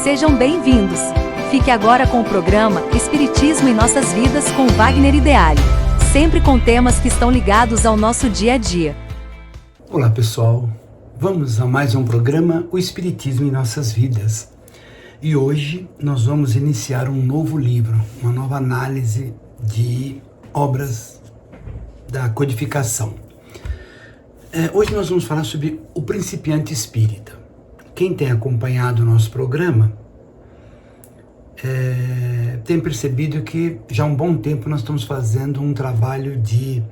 Sejam bem-vindos! Fique agora com o programa Espiritismo em Nossas Vidas com Wagner Ideale, sempre com temas que estão ligados ao nosso dia a dia. Olá pessoal, vamos a mais um programa, o Espiritismo em Nossas Vidas. E hoje nós vamos iniciar um novo livro, uma nova análise de obras da codificação. Hoje nós vamos falar sobre o principiante espírita. Quem tem acompanhado o nosso programa tem percebido que já há um bom tempo nós estamos fazendo um trabalho de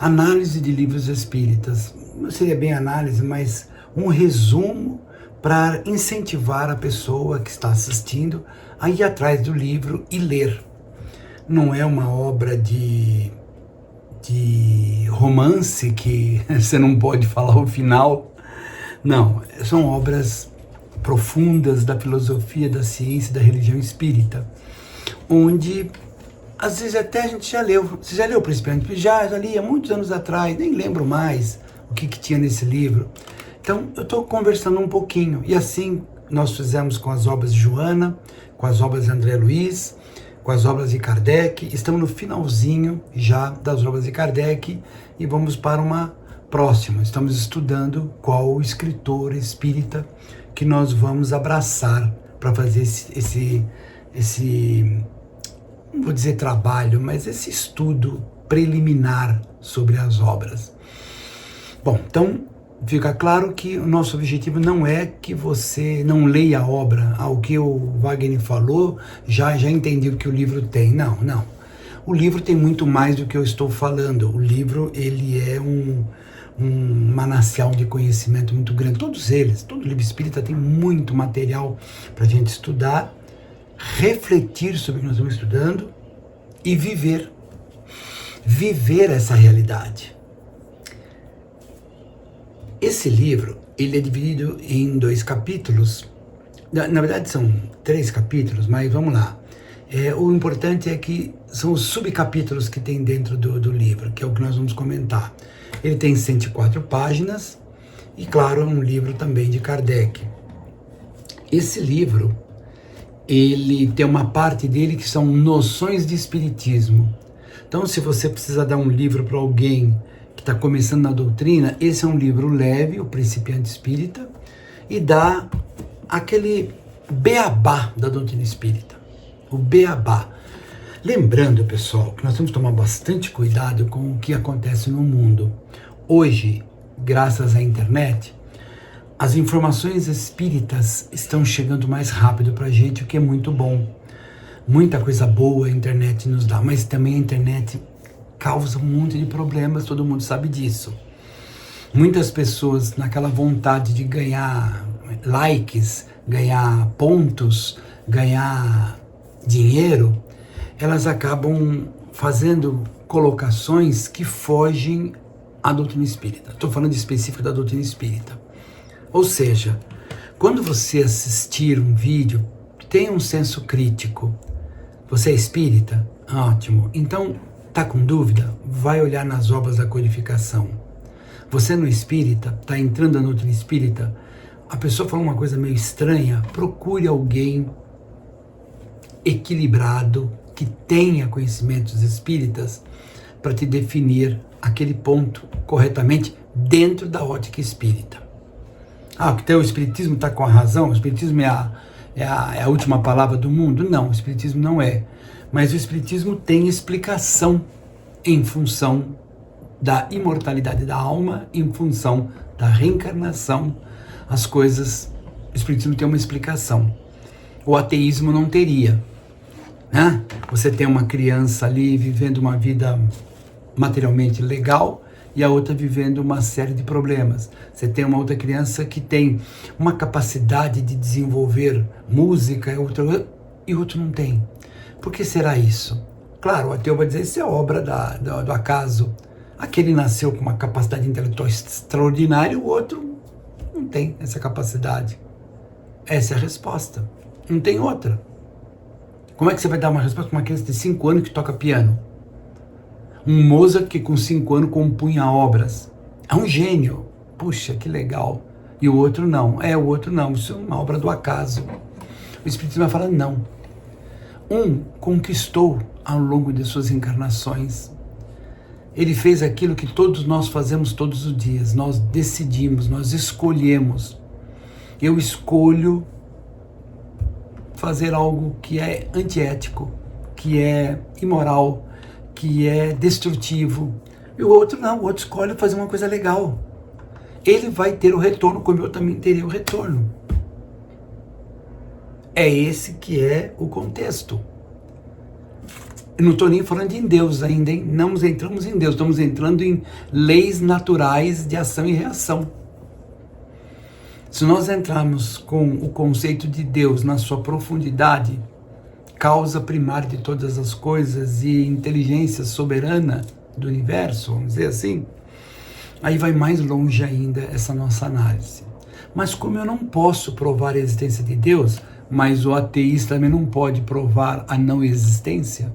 análise de livros espíritas. Não seria bem análise, mas um resumo para incentivar a pessoa que está assistindo a ir atrás do livro e ler. Não é uma obra de romance que você não pode falar o final. Não, são obras profundas da filosofia, da ciência, da religião espírita, onde às vezes até a gente já leu. Você já leu o Principiante? Já li há muitos anos atrás, nem lembro mais o que tinha nesse livro. Então eu estou conversando um pouquinho, e assim nós fizemos com as obras de Joana, com as obras de André Luiz, com as obras de Kardec. Estamos no finalzinho já das obras de Kardec e vamos para uma próxima. Estamos estudando qual o escritor espírita que nós vamos abraçar para fazer esse, não vou dizer trabalho, mas esse estudo preliminar sobre as obras. Bom, então fica claro que o nosso objetivo não é que você não leia a obra, o que o Wagner falou, já entendi o que o livro tem. Não. O livro tem muito mais do que eu estou falando. O livro, ele é um manancial de conhecimento muito grande. Todos eles, todo livro espírita tem muito material para a gente estudar, refletir sobre o que nós estamos estudando e viver essa realidade. Esse livro, ele é dividido em 2 capítulos. Na verdade são 3 capítulos, mas vamos lá. O importante é que são os subcapítulos que tem dentro do livro, que é o que nós vamos comentar. Ele tem 104 páginas e, claro, é um livro também de Kardec. Esse livro, ele tem uma parte dele que são noções de espiritismo. Então, se você precisa dar um livro para alguém que está começando na doutrina, esse é um livro leve, o Principiante Espírita, e dá aquele beabá da doutrina espírita. O beabá. Lembrando, pessoal, que nós temos que tomar bastante cuidado com o que acontece no mundo. Hoje, graças à internet, as informações espíritas estão chegando mais rápido para a gente, o que é muito bom. Muita coisa boa a internet nos dá, mas também a internet causa um monte de problemas, todo mundo sabe disso. Muitas pessoas, naquela vontade de ganhar likes, ganhar pontos, ganhar dinheiro, elas acabam fazendo colocações que fogem à doutrina espírita. Estou falando específico da doutrina espírita. Ou seja, quando você assistir um vídeo, tenha um senso crítico. Você é espírita? Ótimo. Então, está com dúvida? Vai olhar nas obras da codificação. Você não é espírita? Está entrando na doutrina espírita? A pessoa falou uma coisa meio estranha? Procure alguém equilibrado, que tenha conhecimentos espíritas, para te definir aquele ponto corretamente dentro da ótica espírita. Que o espiritismo está com a razão, o espiritismo é a última palavra do mundo? Não, o espiritismo não é. Mas o espiritismo tem explicação em função da imortalidade da alma, em função da reencarnação. As coisas, o espiritismo tem uma explicação. O ateísmo não teria. Você tem uma criança ali vivendo uma vida materialmente legal e a outra vivendo uma série de problemas. Você tem uma outra criança que tem uma capacidade de desenvolver música e outro não tem. Por que será isso? Claro, o ateu vai dizer, isso é obra do acaso. Aquele nasceu com uma capacidade intelectual extraordinária, o outro não tem essa capacidade. Essa é a resposta. Não tem outra. Como é que você vai dar uma resposta para uma criança de 5 anos que toca piano? Um Mozart que com 5 anos compunha obras. É um gênio. Puxa, que legal. E o outro não. O outro não. Isso é uma obra do acaso. O Espiritismo vai falar não. Um conquistou ao longo de suas encarnações. Ele fez aquilo que todos nós fazemos todos os dias. Nós decidimos, nós escolhemos. Eu escolho fazer algo que é antiético, que é imoral, que é destrutivo. E o outro não, o outro escolhe fazer uma coisa legal. Ele vai ter o retorno, como eu também terei o retorno. É esse que é o contexto. Eu não estou nem falando em Deus ainda, hein? Não entramos em Deus, estamos entrando em leis naturais de ação e reação. Se nós entrarmos com o conceito de Deus na sua profundidade, causa primária de todas as coisas e inteligência soberana do universo, vamos dizer assim, aí vai mais longe ainda essa nossa análise. Mas como eu não posso provar a existência de Deus, mas o ateísta também não pode provar a não existência,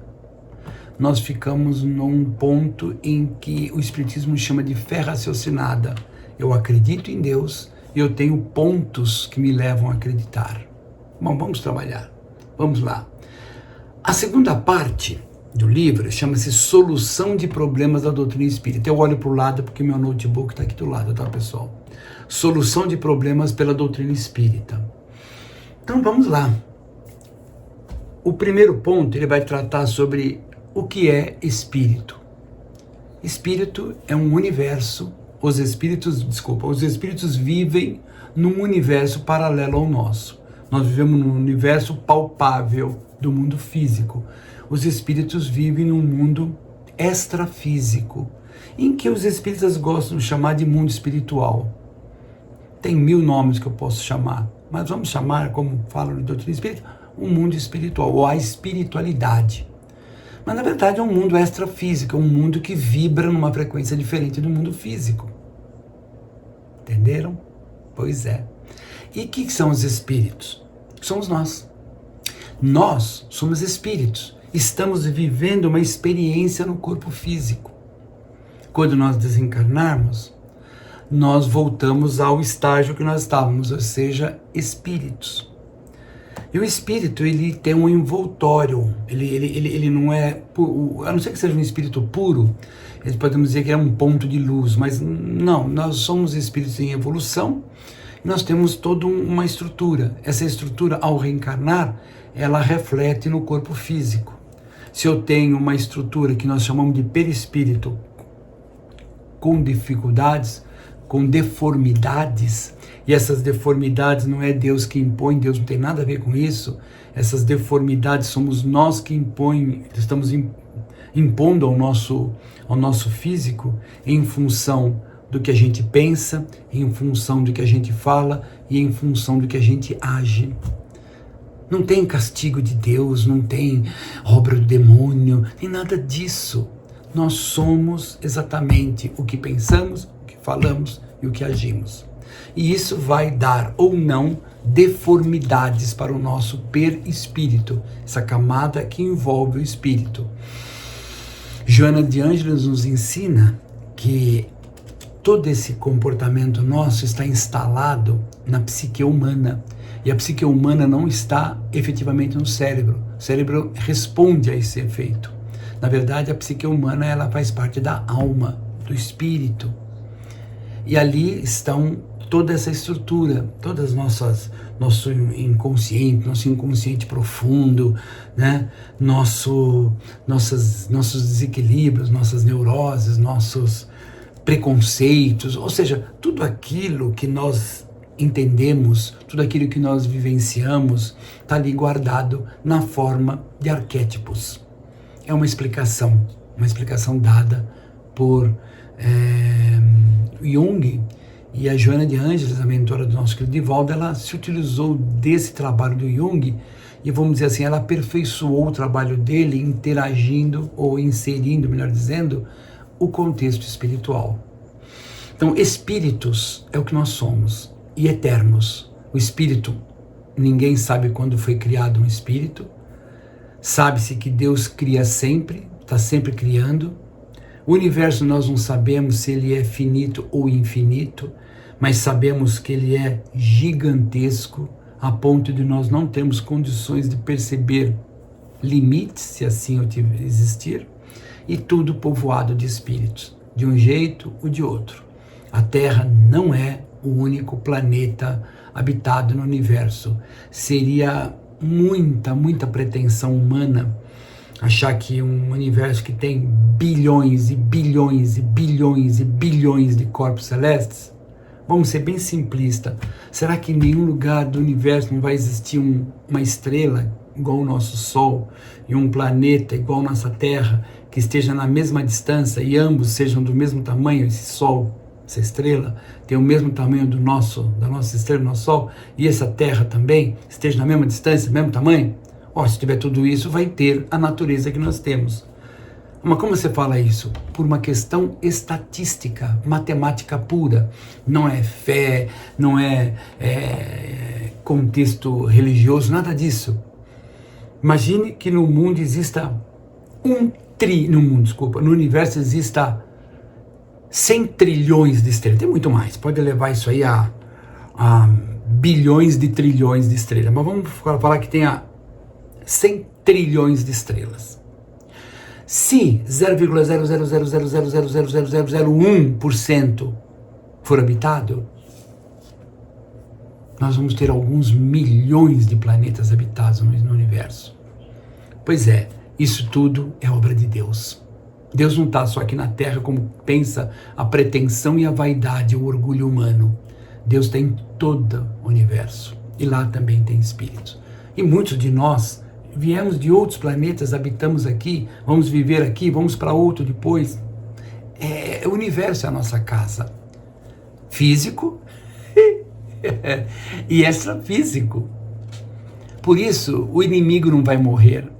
nós ficamos num ponto em que o Espiritismo chama de fé raciocinada. Eu acredito em Deus e eu tenho pontos que me levam a acreditar. Bom, vamos trabalhar. Vamos lá. A segunda parte do livro chama-se Solução de Problemas da Doutrina Espírita. Eu olho para o lado porque meu notebook está aqui do lado, tá, pessoal? Solução de Problemas pela Doutrina Espírita. Então vamos lá. O primeiro ponto, ele vai tratar sobre o que é espírito. Espírito é um universo, os espíritos vivem num universo paralelo ao nosso. Nós vivemos num universo palpável do mundo físico. Os espíritos vivem num mundo extrafísico, em que os espíritas gostam de chamar de mundo espiritual. Tem 1000 nomes que eu posso chamar, mas vamos chamar, como fala no Doutrina Espírita, um mundo espiritual, ou a espiritualidade. Mas na verdade é um mundo extrafísico, é um mundo que vibra numa frequência diferente do mundo físico. Entenderam? Pois é. E o que são os espíritos? Somos nós. Nós somos espíritos. Estamos vivendo uma experiência no corpo físico. Quando nós desencarnarmos, nós voltamos ao estágio que nós estávamos, ou seja, espíritos. E o espírito, ele tem um envoltório, ele não é, a não ser que seja um espírito puro, podemos dizer que é um ponto de luz, mas não, nós somos espíritos em evolução, e nós temos toda uma estrutura. Essa estrutura, ao reencarnar, ela reflete no corpo físico. Se eu tenho uma estrutura que nós chamamos de perispírito, com dificuldades, com deformidades, e essas deformidades não é Deus que impõe, Deus não tem nada a ver com isso, essas deformidades somos nós que estamos impondo ao nosso físico em função do que a gente pensa, em função do que a gente fala e em função do que a gente age. Não tem castigo de Deus, não tem obra do demônio, nem nada disso. Nós somos exatamente o que pensamos, o que falamos e o que agimos. E isso vai dar ou não deformidades para o nosso perispírito, essa camada que envolve o espírito. Joana de Ângeles nos ensina que todo esse comportamento nosso está instalado na psique humana. E a psique humana não está efetivamente no cérebro. O cérebro responde a esse efeito. Na verdade, a psique humana ela faz parte da alma, do espírito. E ali estão toda essa estrutura, todas nosso inconsciente profundo, né? Nossos desequilíbrios, nossas neuroses, nossos preconceitos, ou seja, tudo aquilo que nós entendemos, tudo aquilo que nós vivenciamos, está ali guardado na forma de arquétipos. É uma explicação dada por Jung, e a Joana de Ângeles, a mentora do nosso querido Divaldo, ela se utilizou desse trabalho do Jung e, vamos dizer assim, ela aperfeiçoou o trabalho dele interagindo ou inserindo, melhor dizendo, o contexto espiritual. Então, espíritos é o que nós somos e eternos. O espírito, ninguém sabe quando foi criado um espírito, sabe-se que Deus cria sempre, está sempre criando. O universo nós não sabemos se ele é finito ou infinito, mas sabemos que ele é gigantesco, a ponto de nós não termos condições de perceber limites, se assim existir, e tudo povoado de espíritos, de um jeito ou de outro. A Terra não é o único planeta habitado no universo. Seria muita pretensão humana achar que um universo que tem bilhões e bilhões e bilhões e bilhões de corpos celestes, vamos ser bem simplistas, será que em nenhum lugar do universo não vai existir uma estrela igual o nosso Sol e um planeta igual a nossa Terra, que esteja na mesma distância e ambos sejam do mesmo tamanho, esse Sol, essa estrela, tem o mesmo tamanho da nossa estrela, do nosso Sol, e essa Terra também esteja na mesma distância, mesmo tamanho? Se tiver tudo isso, vai ter a natureza que nós temos. Mas como você fala isso? Por uma questão estatística, matemática pura. Não é fé, não é contexto religioso, nada disso. Imagine que no mundo exista no universo exista 100 trilhões de estrelas. Tem muito mais, pode levar isso aí a bilhões de trilhões de estrelas. Mas vamos falar que tenha 100 trilhões de estrelas. Se 0,000000001% for habitado, nós vamos ter alguns milhões de planetas habitados no universo. Pois é, isso tudo é obra de Deus. Deus não está só aqui na Terra como pensa a pretensão e a vaidade, o orgulho humano. Deus está em todo o universo. E lá também tem espíritos. E muitos de nós viemos de outros planetas, habitamos aqui, vamos viver aqui, vamos para outro depois. O universo é a nossa casa. Físico e extrafísico. Por isso, o inimigo não vai morrer.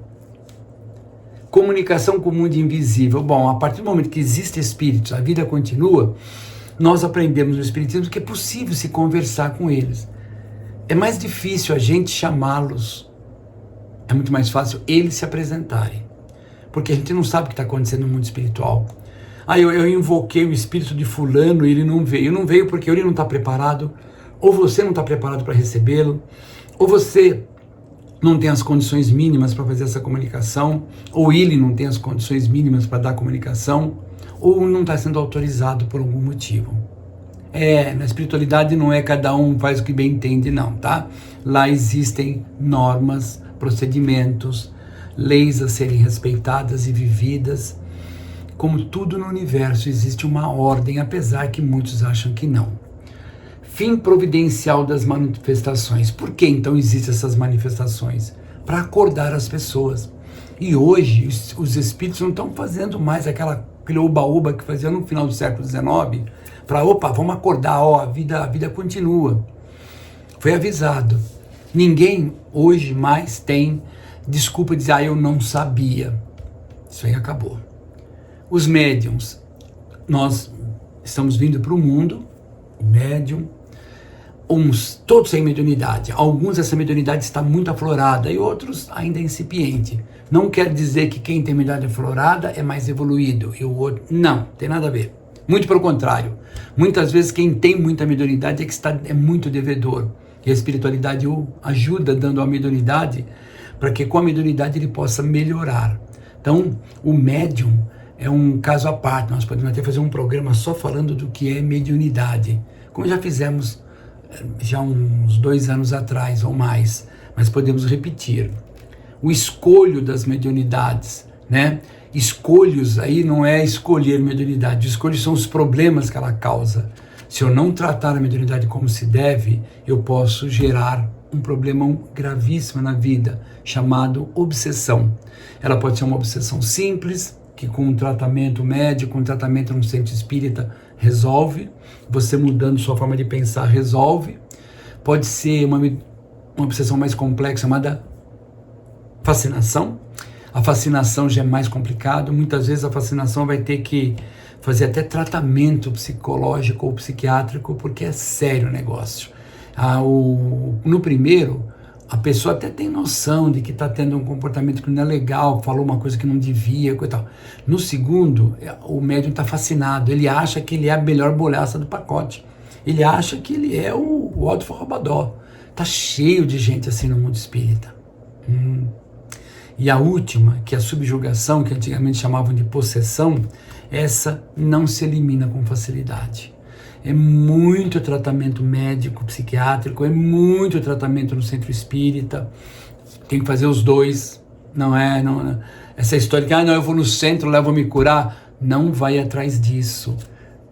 Comunicação com o mundo invisível. Bom, a partir do momento que existem espíritos, a vida continua, nós aprendemos no Espiritismo que é possível se conversar com eles. É mais difícil a gente chamá-los. É muito mais fácil eles se apresentarem. Porque a gente não sabe o que está acontecendo no mundo espiritual. Eu invoquei o espírito de fulano e ele não veio. Não veio porque ele não está preparado, ou você não está preparado para recebê-lo, ou você não tem as condições mínimas para fazer essa comunicação, ou ele não tem as condições mínimas para dar comunicação, ou não está sendo autorizado por algum motivo. Na espiritualidade não é cada um faz o que bem entende, não, tá? Lá existem normas, procedimentos, leis a serem respeitadas e vividas. Como tudo no universo, existe uma ordem, apesar que muitos acham que não. Fim providencial das manifestações. Por que então existem essas manifestações? Para acordar as pessoas. E hoje os espíritos não estão fazendo mais aquele oba-oba que fazia no final do século XIX, para vamos acordar, a vida continua. Foi avisado. Ninguém hoje mais tem desculpa de dizer, eu não sabia. Isso aí acabou. Os médiums, nós estamos vindo para o mundo, o médium, todos sem mediunidade. Alguns essa mediunidade está muito aflorada e outros ainda incipiente. Não quer dizer que quem tem mediunidade aflorada é mais evoluído e o outro não, tem nada a ver. Muito pelo contrário. Muitas vezes quem tem muita mediunidade é muito devedor. E a espiritualidade o ajuda dando a mediunidade para que com a mediunidade ele possa melhorar. Então, o médium é um caso à parte. Nós podemos até fazer um programa só falando do que é mediunidade, como já fizemos já uns 2 anos atrás ou mais, mas podemos repetir. O escolho das mediunidades, né? Escolhos aí não é escolher mediunidade, escolhos são os problemas que ela causa. Se eu não tratar a mediunidade como se deve, eu posso gerar um problema gravíssimo na vida, chamado obsessão. Ela pode ser uma obsessão simples, que com um tratamento médico, um tratamento no centro espírita, resolve. Você mudando sua forma de pensar, resolve. Pode ser uma obsessão mais complexa, chamada fascinação. A fascinação já é mais complicado. Muitas vezes a fascinação vai ter que fazer até tratamento psicológico ou psiquiátrico, porque é sério o negócio. No primeiro, a pessoa até tem noção de que está tendo um comportamento que não é legal, falou uma coisa que não devia, coisa tal. No segundo, o médium está fascinado, ele acha que ele é a melhor bolacha do pacote. Ele acha que ele é o Alto Forrobadó. Tá cheio de gente assim no mundo espírita. E a última, que é a subjugação, que antigamente chamavam de possessão, essa não se elimina com facilidade. É muito tratamento médico, psiquiátrico, é muito tratamento no centro espírita. Tem que fazer os dois. Não é essa história que eu vou no centro, lá eu vou me curar. Não vai atrás disso.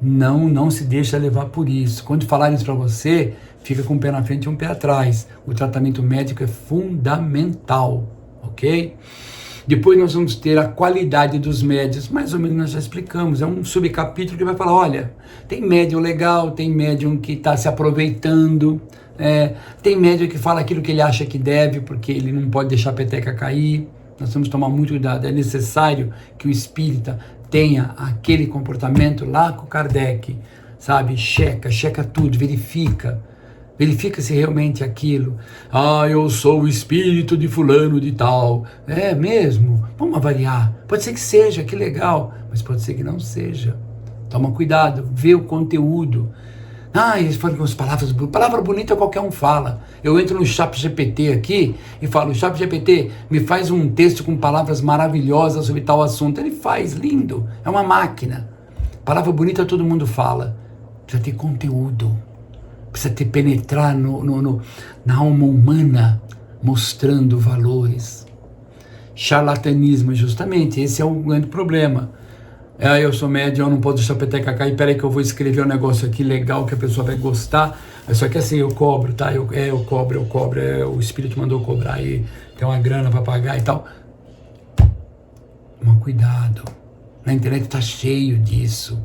Não se deixa levar por isso. Quando falarem isso para você, fica com um pé na frente e um pé atrás. O tratamento médico é fundamental, ok? Depois nós vamos ter a qualidade dos médios, mais ou menos nós já explicamos. É um subcapítulo que vai falar, olha, tem médium legal, tem médium que está se aproveitando, tem médium que fala aquilo que ele acha que deve, porque ele não pode deixar a peteca cair. Nós temos que tomar muito cuidado. É necessário que o espírita tenha aquele comportamento lá com Kardec, sabe? Checa tudo, verifica se realmente aquilo. Eu sou o espírito de fulano de tal. É mesmo? Vamos avaliar. Pode ser que seja, que legal, mas pode ser que não seja. Toma cuidado, vê o conteúdo. Eles falam com as palavras bonitas. Palavra bonita qualquer um fala. Eu entro no ChatGPT aqui e falo, ChatGPT, me faz um texto com palavras maravilhosas sobre tal assunto. Ele faz, lindo. É uma máquina. Palavra bonita todo mundo fala. Precisa ter conteúdo. Precisa penetrar na alma humana, mostrando valores. Charlatanismo, justamente, esse é o grande problema. Eu sou médium, eu não posso deixar a peteca cair, peraí que eu vou escrever um negócio aqui legal que a pessoa vai gostar. Só que assim, eu cobro, tá? Eu cobro, o espírito mandou cobrar e tem uma grana para pagar e tal. Mas cuidado, na internet tá cheio disso.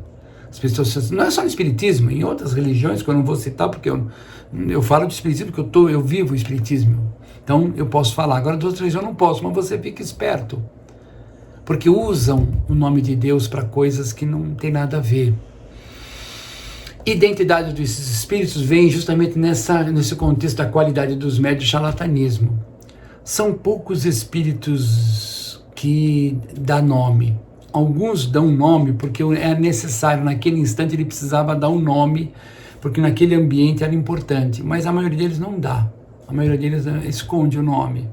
As pessoas, não é só no espiritismo, em outras religiões que eu não vou citar, porque eu falo de espiritismo porque eu vivo o espiritismo. Então eu posso falar. Agora de outras religiões eu não posso, mas você fica esperto. Porque usam o nome de Deus para coisas que não tem nada a ver. Identidade desses espíritos vem justamente nesse contexto da qualidade dos médios, charlatanismo. São poucos espíritos que dão nome. Alguns dão nome porque é necessário, naquele instante ele precisava dar um nome, porque naquele ambiente era importante, mas a maioria deles não dá, a maioria deles esconde o nome.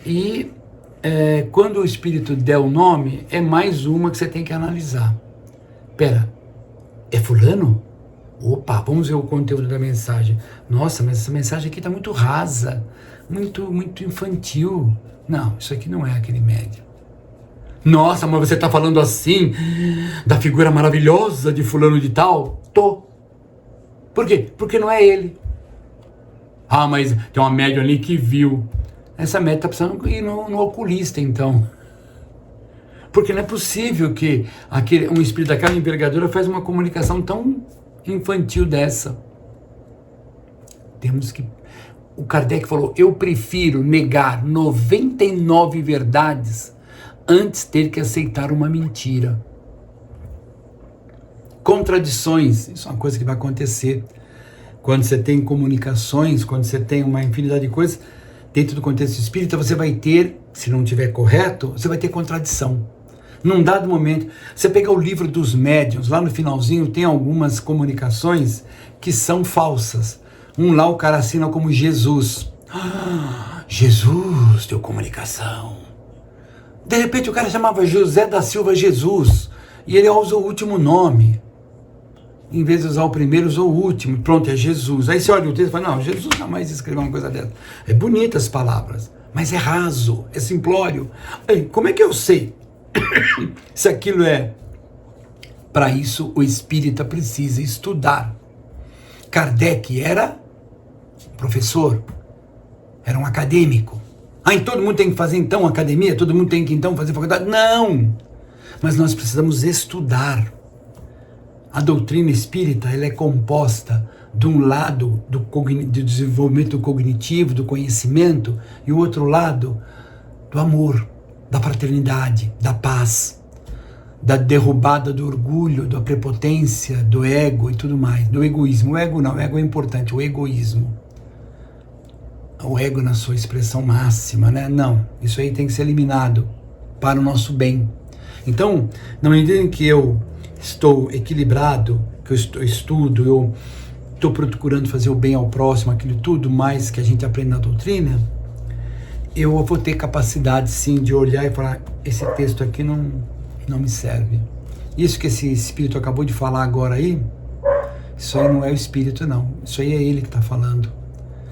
E quando o espírito der o nome, é mais uma que você tem que analisar. Pera, é fulano? Opa, vamos ver o conteúdo da mensagem. Nossa, mas essa mensagem aqui está muito rasa, muito infantil. Não, isso aqui não é aquele médium. Nossa, mas você está falando assim da figura maravilhosa de fulano de tal? Tô. Por quê? Porque não é ele. Mas tem uma médium ali que viu. Essa médium está precisando ir no oculista, então. Porque não é possível que um espírito daquela envergadura faz uma comunicação tão infantil dessa. Temos que... O Kardec falou, eu prefiro negar 99 verdades antes ter que aceitar uma mentira. Contradições, isso é uma coisa que vai acontecer. Quando você tem comunicações, quando você tem uma infinidade de coisas, dentro do contexto espírita, você vai ter, se não estiver correto, você vai ter contradição. Num dado momento, você pega o livro dos médiuns, lá no finalzinho tem algumas comunicações que são falsas. Lá o cara assina como Jesus. Jesus deu comunicação. De repente o cara chamava José da Silva Jesus, e ele usa o último nome. Em vez de usar o primeiro, usou o último. Pronto, é Jesus. Aí você olha o texto e fala, não, Jesus jamais escreveu uma coisa dessa. É bonita as palavras, mas é raso, é simplório. Aí, como é que eu sei se aquilo é? Para isso, o espírita precisa estudar. Kardec era professor, era um acadêmico. E todo mundo tem que fazer então academia? Todo mundo tem que então fazer faculdade? Não! Mas nós precisamos estudar. A doutrina espírita ela é composta de um lado do desenvolvimento cognitivo, do conhecimento, e o outro lado do amor, da fraternidade, da paz, da derrubada do orgulho, da prepotência, do ego e tudo mais, do egoísmo. O ego não, o ego é importante, o egoísmo. O ego na sua expressão máxima, né? Não, isso aí tem que ser eliminado para o nosso bem. Então, na medida em que eu estou equilibrado, que eu estudo, eu estou procurando fazer o bem ao próximo, aquilo tudo mais que a gente aprende na doutrina, eu vou ter capacidade sim de olhar e falar, esse texto aqui não me serve. Isso que esse espírito acabou de falar agora aí, isso aí não é o espírito não, isso aí é ele que está falando.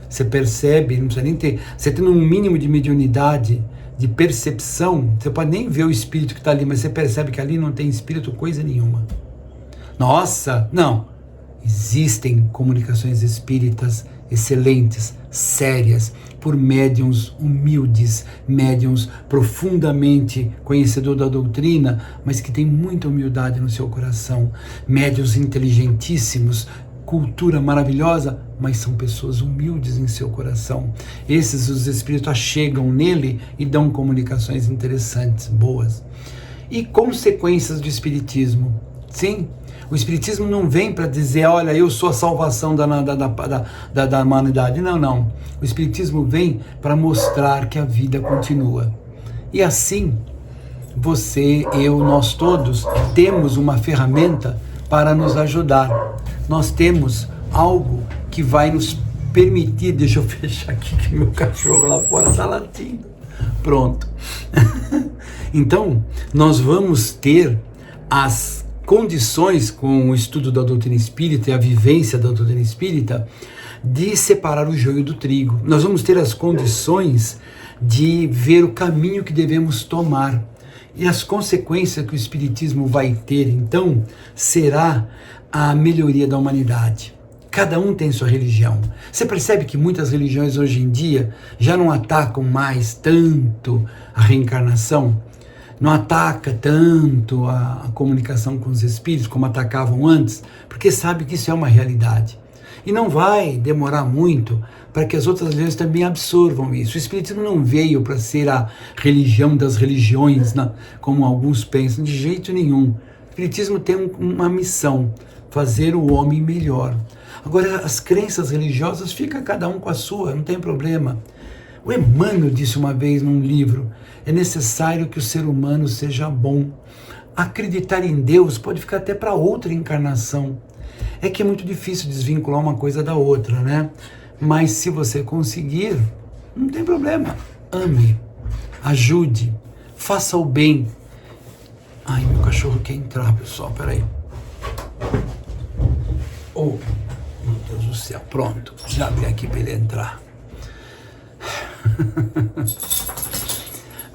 Você percebe, não precisa nem ter, você tendo um mínimo de mediunidade, de percepção, você pode nem ver o espírito que está ali, mas você percebe que ali não tem espírito coisa nenhuma. Nossa, não, existem comunicações espíritas excelentes, sérias, por médiuns humildes, médiuns profundamente conhecedor da doutrina, mas que tem muita humildade no seu coração, médiuns inteligentíssimos, cultura maravilhosa, mas são pessoas humildes em seu coração. Esses os espíritos chegam nele e dão comunicações interessantes, boas. E consequências do espiritismo? Sim, o espiritismo não vem para dizer, olha, eu sou a salvação da humanidade. Não. O espiritismo vem para mostrar que a vida continua. E assim, você, eu, nós todos temos uma ferramenta para nos ajudar. Nós temos algo que vai nos permitir, deixa eu fechar aqui que meu cachorro lá fora está latindo. Pronto. Então, nós vamos ter as condições com o estudo da doutrina espírita e a vivência da doutrina espírita de separar o joio do trigo. Nós vamos ter as condições de ver o caminho que devemos tomar. E as consequências que o espiritismo vai ter, então, será a melhoria da humanidade. Cada um tem sua religião. Você percebe que muitas religiões hoje em dia já não atacam mais tanto a reencarnação? Não ataca tanto a comunicação com os espíritos como atacavam antes, porque sabe que isso é uma realidade. E não vai demorar muito para que as outras religiões também absorvam isso. O espiritismo não veio para ser a religião das religiões, como alguns pensam, de jeito nenhum. O espiritismo tem uma missão, fazer o homem melhor. Agora, as crenças religiosas, fica cada um com a sua, não tem problema. O Emmanuel disse uma vez num livro, é necessário que o ser humano seja bom. Acreditar em Deus pode ficar até para outra encarnação. É que é muito difícil desvincular uma coisa da outra, né? Mas se você conseguir, não tem problema. Ame, ajude, faça o bem. Ai, meu cachorro quer entrar, pessoal, peraí. Oh, meu Deus do céu, pronto, já abri aqui para ele entrar.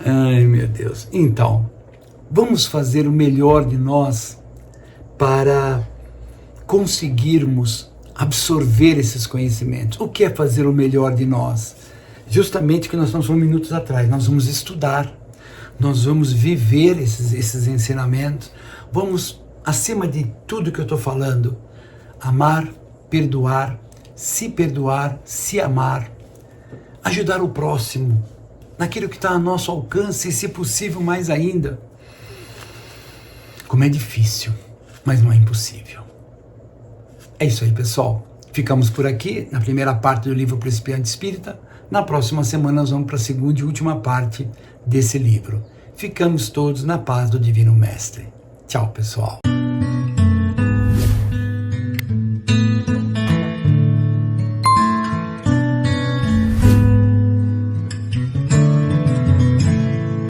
Ai, meu Deus. Então, vamos fazer o melhor de nós para conseguirmos absorver esses conhecimentos. O que é fazer o melhor de nós? Justamente o que nós estamos falando minutos atrás. Nós vamos estudar, nós vamos viver esses ensinamentos, vamos, acima de tudo que eu estou falando, amar, perdoar, se amar, ajudar o próximo, naquilo que está a nosso alcance e, se possível, mais ainda. Como é difícil, mas não é impossível. É isso aí, pessoal. Ficamos por aqui na primeira parte do livro Principiante Espírita. Na próxima semana nós vamos para a segunda e última parte desse livro. Ficamos todos na paz do Divino Mestre. Tchau, pessoal.